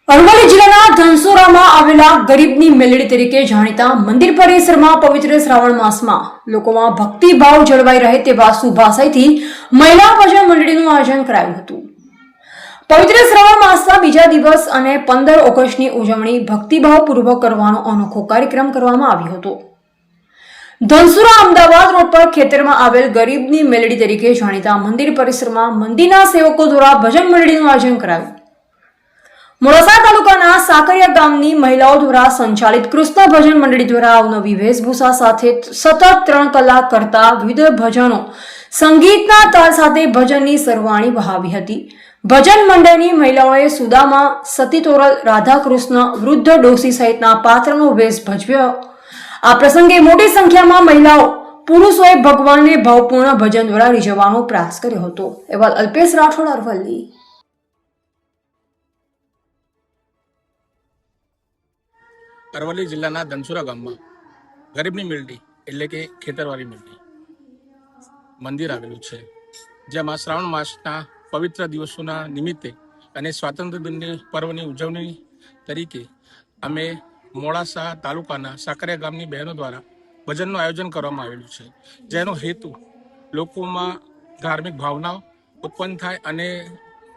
અરવલ્લી જિલ્લાના ધનસુરામાં આવેલા ગરીબની મેલડી તરીકે જાણીતા મંદિર પરિસરમાં પવિત્ર શ્રાવણ માસમાં લોકોમાં ભક્તિભાવ જળવાઈ રહે તેવા શુભાશયથી મહિલા ભજન મંડળીનું આયોજન કરાયું હતું। પવિત્ર શ્રાવણ માસના બીજા દિવસ અને 15 ઓગસ્ટની ઉજવણી ભક્તિભાવપૂર્વક કરવાનો અનોખો કાર્યક્રમ કરવામાં આવ્યો હતો। ધનસુરા અમદાવાદ રોડ પર ખેતરમાં આવેલ ગરીબની મેલડી તરીકે જાણીતા મંદિર પરિસરમાં મંદિરના સેવકો દ્વારા ભજન મંડળીનું આયોજન કરાયું। મોડાસા તાલુકાના સાકરિયા ગામની મહિલાઓ દ્વારા સંચાલિત કૃષ્ણ ભજન મંડળી દ્વારા અવનવી વેશભૂષા સાથે સતત 3 કલાક કરતા વિવિધ ભજનો સંગીતના તાલ સાથે ભજનની સરવાણી વહાવી હતી। ભજન મંડળની મહિલાઓએ સુદામા, સતી તોરલ, રાધા કૃષ્ણ, વૃદ્ધ ડોસી સહિતના પાત્રનો વેશ ભજવ્યો। આ પ્રસંગે મોટી સંખ્યામાં મહિલાઓ પુરુષોએ ભગવાનને ભાવપૂર્ણ ભજન દ્વારા રીઝવવાનો પ્રયાસ કર્યો હતો। એવા અલ્પેશ રાઠોડ, અરવલ્લી। અરવલ્લી જિલ્લાના ધનસુરા ગામમાં ગરીબની મેલડી એટલે કે ખેતરવાળી મેલડી મંદિર આવેલું છે, જેમાં શ્રાવણ માસના પવિત્ર દિવસોના નિમિત્તે અને સ્વાતંત્ર્ય દિનની પર્વની ઉજવણી તરીકે અમે મોડાસા તાલુકાના સાકરિયા ગામની બહેનો દ્વારા ભજનનું આયોજન કરવામાં આવેલું છે, જેનો હેતુ લોકોમાં ધાર્મિક ભાવનાઓ ઉત્પન્ન થાય અને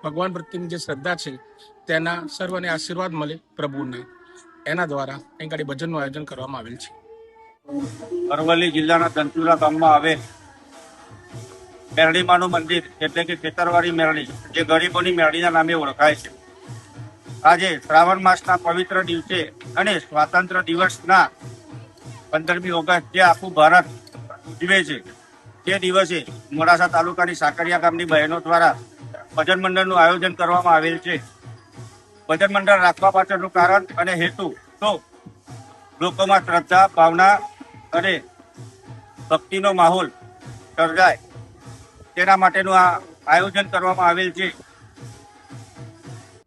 ભગવાન પ્રત્યેની જે શ્રદ્ધા છે તેના સર્વને આશીર્વાદ મળે પ્રભુના, એના દ્વારા અહીં આગળ ભજનનું આયોજન કરવામાં આવેલ છે। અરવલ્લી જિલ્લાના ધનસુરા ગામમાં આવેલ મેરડીમાનું મંદિર એટલે કે ખેતરવાળી મેરડી, જે ગરીબોની મેરડીના નામે ઓળખાય છે, આજે શ્રાવણ માસના પવિત્ર દિવસે અને સ્વાતંત્ર્ય દિવસના 15મી ઓગસ્ટ જે આખું ભારત ઉજવે છે તે દિવસે મોડાસા તાલુકાની સાકરિયા ગામની બહેનો દ્વારા ભજન મંડળનું આયોજન કરવામાં આવેલ છે। ભજન મંડળ રાખવા પાછળનું કારણ અને હેતુ તો લોકોમાં શ્રદ્ધા, ભાવના અને ભક્તિનો માહોલ સર્જાય તેના માટેનું આ આયોજન કરવામાં આવેલ છે।